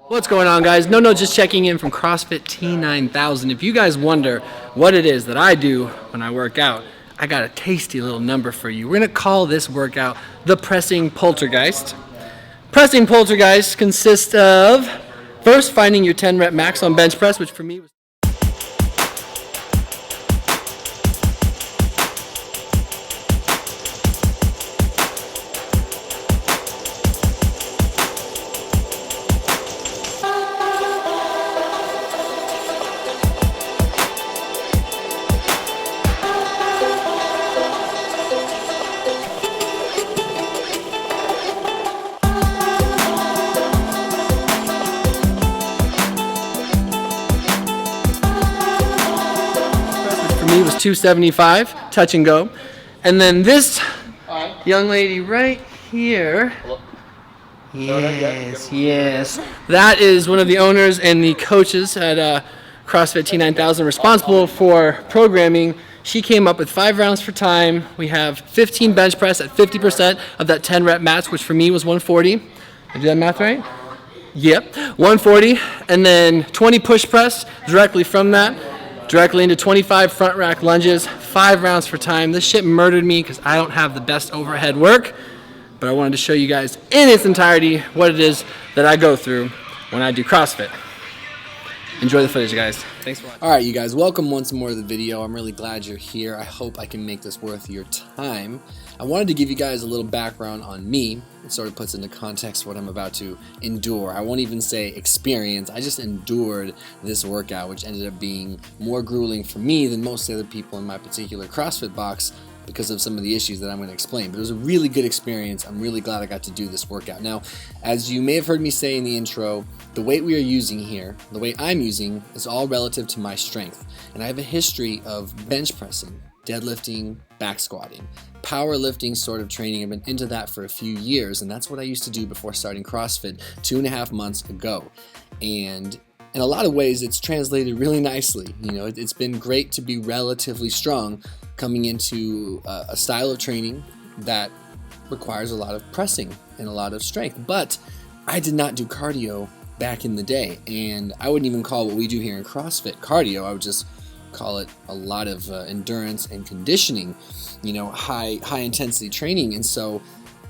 What's going on, guys? No, just checking in from CrossFit T9000. If you guys wonder what it is that I do when I work out, I got a tasty little number for you. We're going to call this workout the Pressing Poltergeist. Pressing Poltergeist consists of first finding your 10 rep max on bench press, which for me was for me was 275, touch and go. And then this young lady right here, yes, that is one of the owners and the coaches at CrossFit T9000 responsible for programming. She came up with 5 rounds for time. We have 15 bench press at 50% of that 10 rep max, which for me was 140. Did I do that math right? Yep, 140, and then 20 push press directly from that. Directly into 25 front rack lunges, 5 rounds for time. This shit murdered me because I don't have the best overhead work, but I wanted to show you guys in its entirety what it is that I go through when I do CrossFit. Enjoy the footage, guys. Thanks for watching. Alright, you guys, welcome once more to the video. I'm really glad you're here. I hope I can make this worth your time. I wanted to give you guys a little background on me. It sort of puts into context what I'm about to endure. I won't even say experience. I just endured this workout, which ended up being more grueling for me than most other people in my particular CrossFit box because of some of the issues that I'm going to explain. But it was a really good experience. I'm really glad I got to do this workout. Now, as you may have heard me say in the intro, the weight we are using here, the weight I'm using, is all relative to my strength. And I have a history of bench pressing, deadlifting, back squatting, powerlifting sort of training. I've been into that for a few years, and that's what I used to do before starting CrossFit 2.5 months ago. And in a lot of ways, it's translated really nicely. You know, it's been great to be relatively strong coming into a style of training that requires a lot of pressing and a lot of strength. But I did not do cardio back in the day, and I wouldn't even call what we do here in CrossFit cardio. I would just call it a lot of endurance and conditioning, you know, high intensity training. And so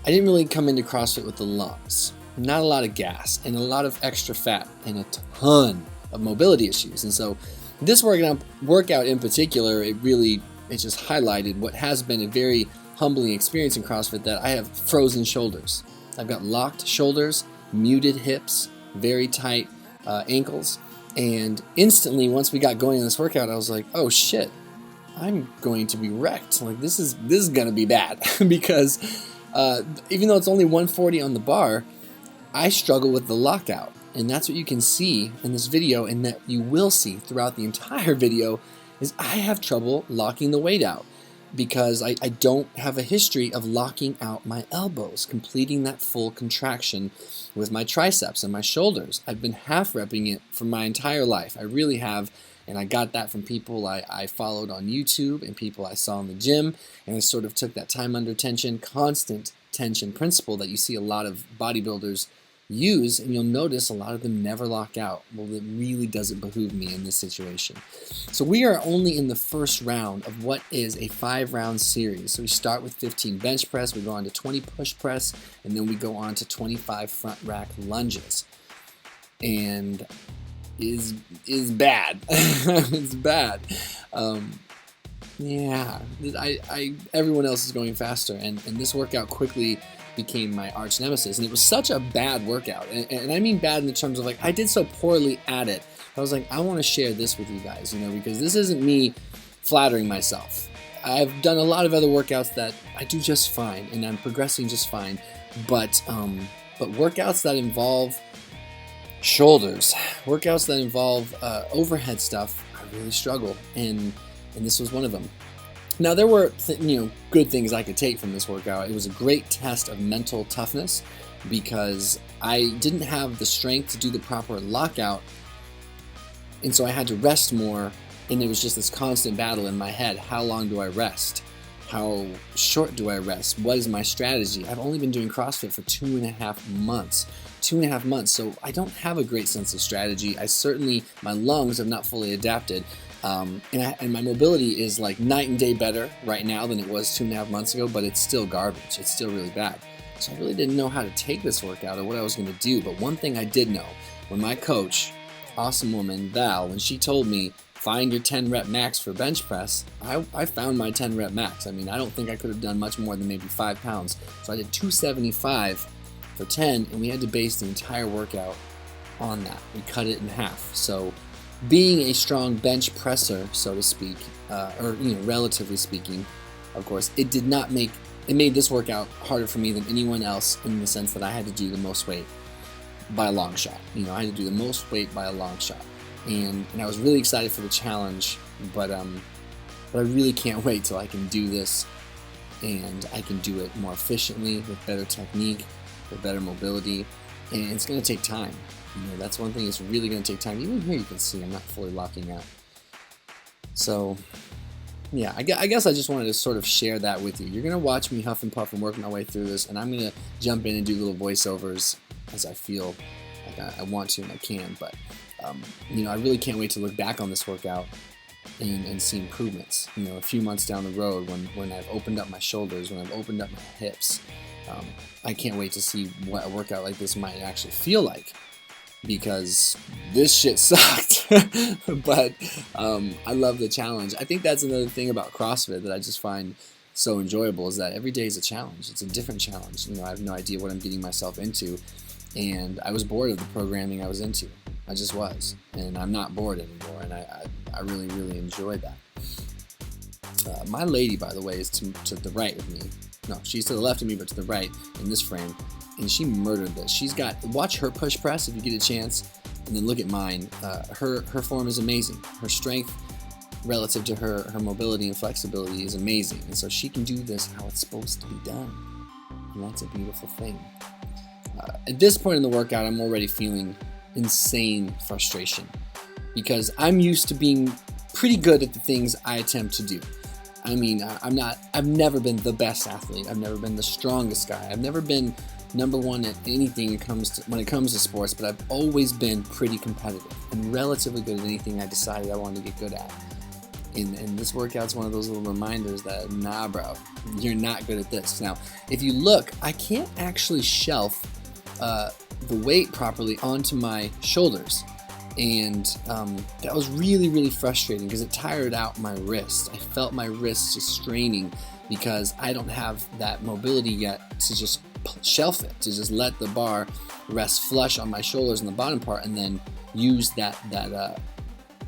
I didn't really come into CrossFit with the lumps. Not a lot of gas and a lot of extra fat and a ton of mobility issues. And so this workout in particular, it just highlighted what has been a very humbling experience in CrossFit, that I have frozen shoulders. I've got locked shoulders, muted hips, very tight ankles. And instantly, once we got going in this workout, I was like, oh shit, I'm going to be wrecked. Like, this is going to be bad because even though it's only 140 on the bar, I struggle with the lockout. And that's what you can see in this video, and that you will see throughout the entire video, is I have trouble locking the weight out because I don't have a history of locking out my elbows, completing that full contraction with my triceps and my shoulders. I've been half-repping it for my entire life. I really have, and I got that from people I followed on YouTube and people I saw in the gym, and I sort of took that time under tension, constant tension principle that you see a lot of bodybuilders use, and you'll notice a lot of them never lock out. Well, it really doesn't behoove me in this situation. So we are only in the first round of what is a 5-round series. So we start with 15 bench press, we go on to 20 push press, and then we go on to 25 front rack lunges. And is bad. It's bad. Yeah, everyone else is going faster, and this workout quickly became my arch nemesis. And it was such a bad workout, and I mean bad in the terms of, like, I did so poorly at it. I was like, I want to share this with you guys, you know, because this isn't me flattering myself. I've done a lot of other workouts that I do just fine, and I'm progressing just fine, but workouts that involve shoulders, workouts that involve overhead stuff, I really struggle, and this was one of them. Now, there were good things I could take from this workout. It was a great test of mental toughness because I didn't have the strength to do the proper lockout, and so I had to rest more, and it was just this constant battle in my head. How long do I rest? How short do I rest? What is my strategy? I've only been doing CrossFit for 2.5 months. 2.5 months, so I don't have a great sense of strategy. My lungs have not fully adapted, and my mobility is like night and day better right now than it was 2.5 months ago, but it's still garbage. It's still really bad. So I really didn't know how to take this workout or what I was going to do, but one thing I did know, when my coach, awesome woman, Val, when she told me, find your 10 rep max for bench press, I found my 10 rep max. I mean, I don't think I could have done much more than maybe 5 pounds. So I did 275 for 10, and we had to base the entire workout on that. We cut it in half. So being a strong bench presser, so to speak, or relatively speaking, of course, it made this workout harder for me than anyone else, in the sense that I had to do the most weight by a long shot. I had to do the most weight by a long shot. And I was really excited for the challenge, but I really can't wait till I can do this, and I can do it more efficiently, with better technique, with better mobility, and it's going to take time. That's one thing, it's really going to take time. Even here you can see I'm not fully locking out. So yeah, I guess I just wanted to sort of share that with you. You're going to watch me huff and puff and work my way through this, and I'm going to jump in and do little voiceovers as I feel like I want to and I can, but I really can't wait to look back on this workout and see improvements. A few months down the road, when I've opened up my shoulders, when I've opened up my hips, I can't wait to see what a workout like this might actually feel like, because this shit sucked. But I love the challenge. I think that's another thing about CrossFit that I just find so enjoyable, is that every day is a challenge. It's a different challenge. I have no idea what I'm getting myself into, and I was bored of the programming I was into. I just was, and I'm not bored anymore, and I really, really enjoyed that. My lady, by the way, is to the right of me. No, she's to the left of me, but to the right in this frame, and she murdered this. Watch her push press if you get a chance, and then look at mine. Her form is amazing. Her strength relative to her mobility and flexibility is amazing, and so she can do this how it's supposed to be done, and that's a beautiful thing. At this point in the workout, I'm already feeling insane frustration, because I'm used to being pretty good at the things I attempt to do. I mean, I've never been the best athlete. I've never been the strongest guy. I've never been number one at anything when it comes to sports, but I've always been pretty competitive and relatively good at anything I decided I wanted to get good at. And this workout's one of those little reminders that, nah, bro, you're not good at this. Now, if you look, I can't actually shelf the weight properly onto my shoulders, and that was really, really frustrating, because it tired out my wrist. I felt my wrists just straining, because I don't have that mobility yet to just shelf it, to just let the bar rest flush on my shoulders in the bottom part, and then use that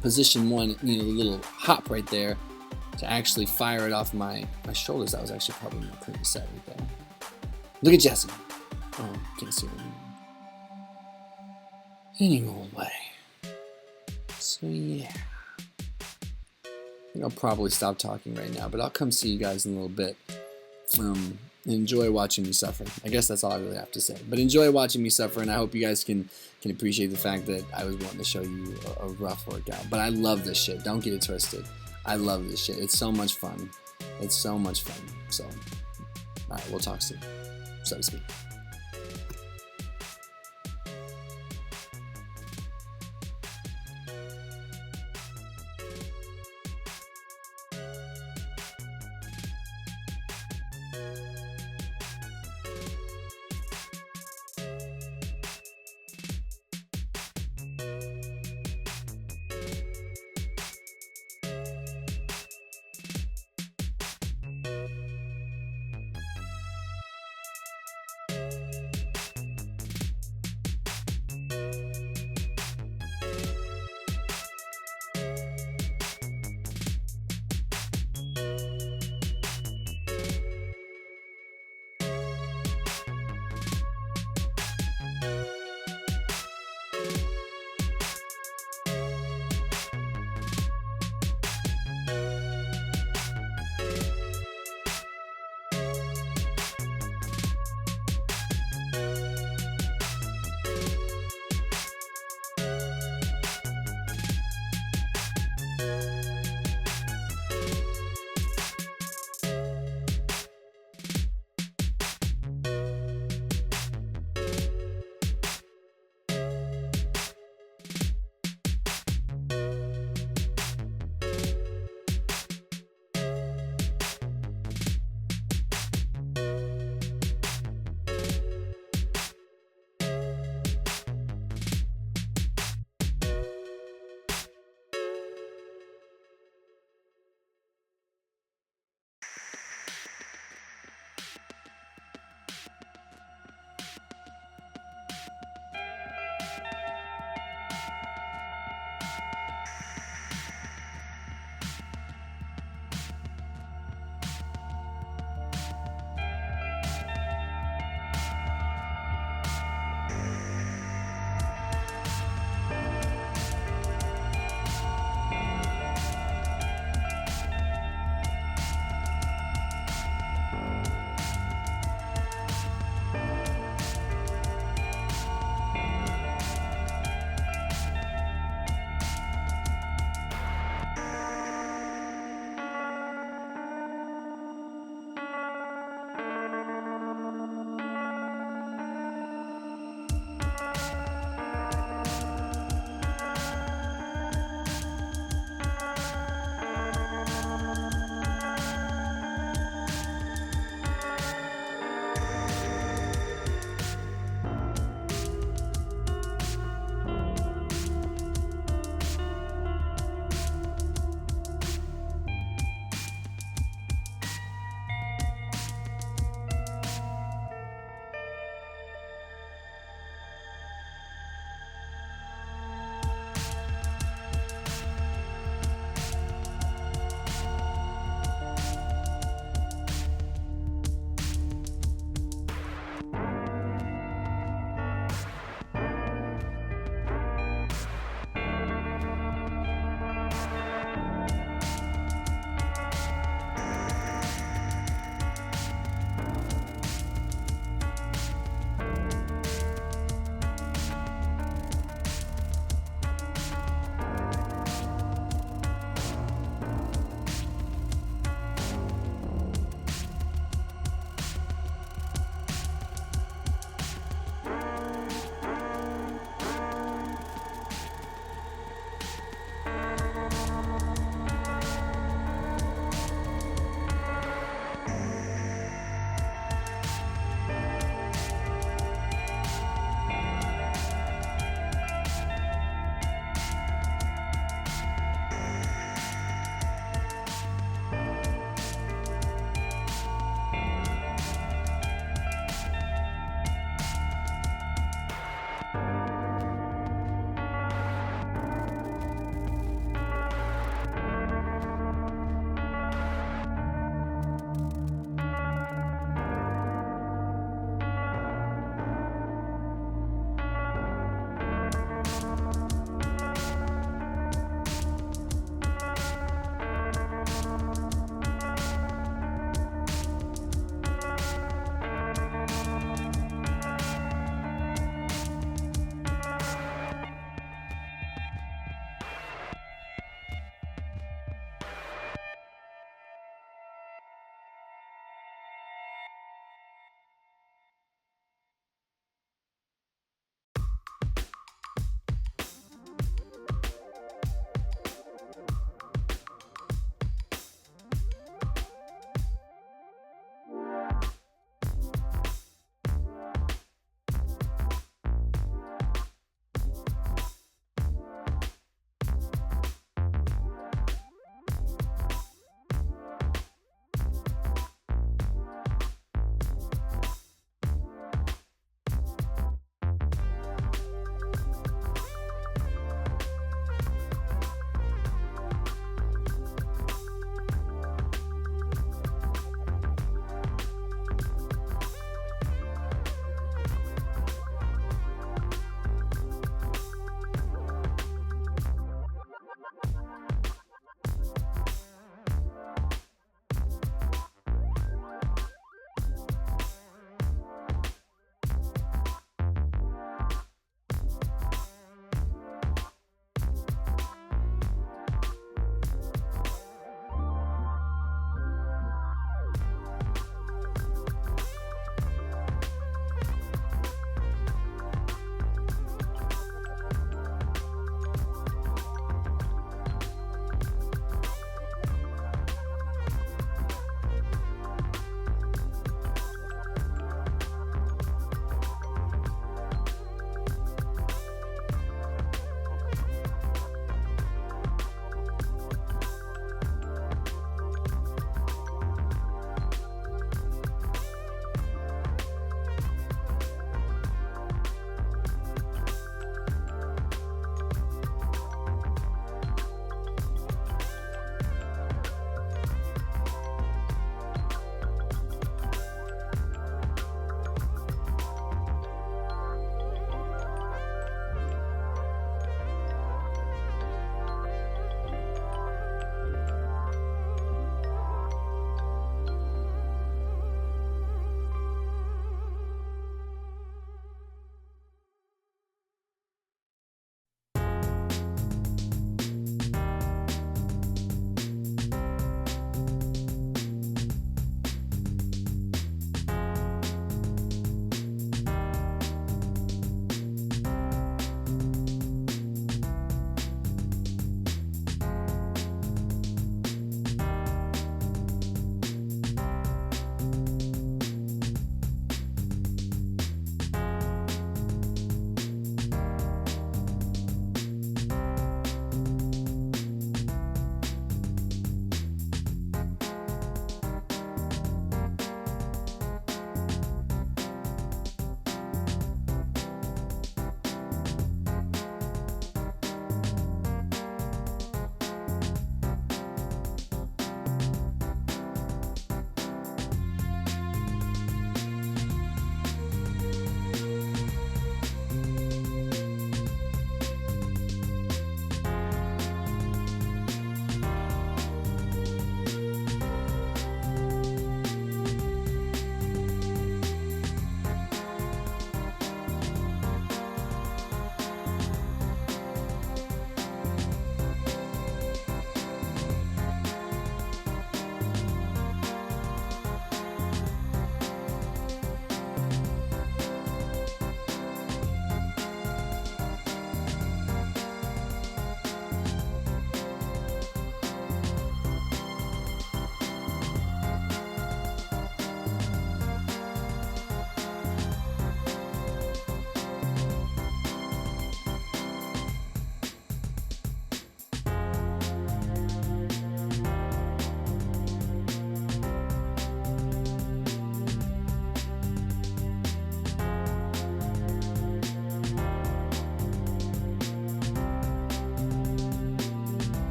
position one, the little hop right there, to actually fire it off my shoulders. That was actually probably my previous set right there. Look at Jesse. Oh, can't see her anymore. Anyway, so yeah, I think I'll probably stop talking right now, but I'll come see you guys in a little bit. Enjoy watching me suffer. I guess that's all I really have to say. But enjoy watching me suffer, and I hope you guys can appreciate the fact that I was wanting to show you a rough workout. But I love this shit. Don't get it twisted. I love this shit. It's so much fun. It's so much fun. So, all right, we'll talk soon, so to speak.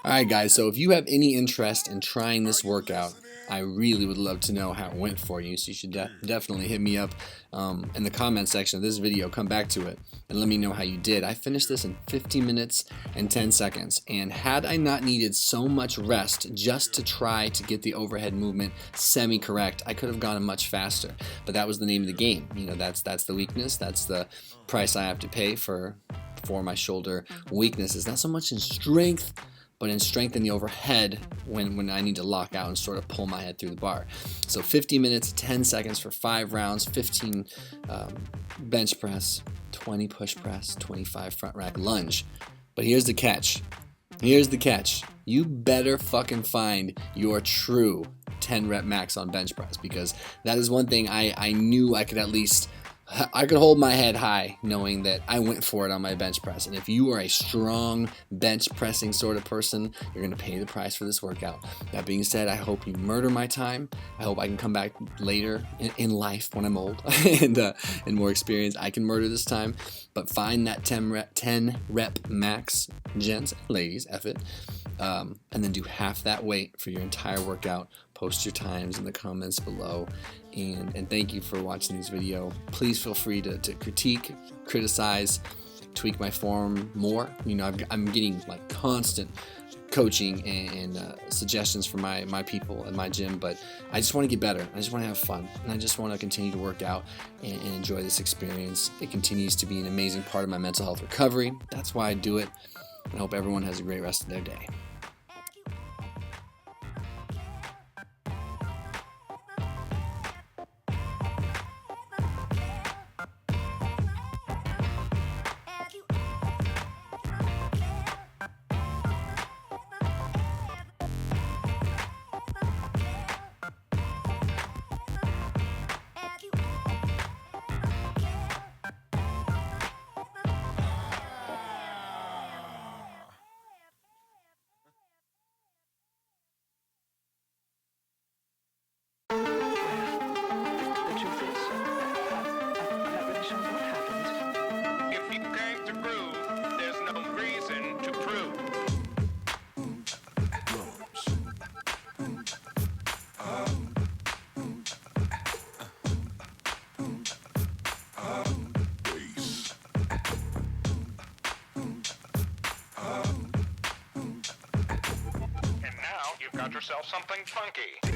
Alright guys, so if you have any interest in trying this workout, I really would love to know how it went for you, so you should definitely hit me up in the comment section of this video. Come back to it and let me know how you did. I finished this in 15 minutes and 10 seconds, and had I not needed so much rest just to try to get the overhead movement semi-correct, I could have gone much faster, but that was the name of the game. You know, that's the weakness, that's the price I have to pay for my shoulder weaknesses, not so much in strength, but in strength in the overhead when I need to lock out and sort of pull my head through the bar. So 50 minutes, 10 seconds for 5 rounds, 15 bench press, 20 push press, 25 front rack lunge. But here's the catch. Here's the catch. You better fucking find your true 10 rep max on bench press, because that is one thing I knew I could at least hold my head high knowing that I went for it on my bench press. And if you are a strong bench pressing sort of person, you're going to pay the price for this workout. That being said, I hope you murder my time. I hope I can come back later in life when I'm old and more experienced. I can murder this time, but find that 10 rep max, gents and ladies, F it, and then do half that weight for your entire workout. Post your times in the comments below, and thank you for watching this video. Please feel free to critique, criticize, tweak my form more. You know, I'm getting like constant coaching and suggestions from my people at my gym, but I just want to get better. I just want to have fun, and I just want to continue to work out and enjoy this experience. It continues to be an amazing part of my mental health recovery. That's why I do it, and I hope everyone has a great rest of their day. Got yourself something funky.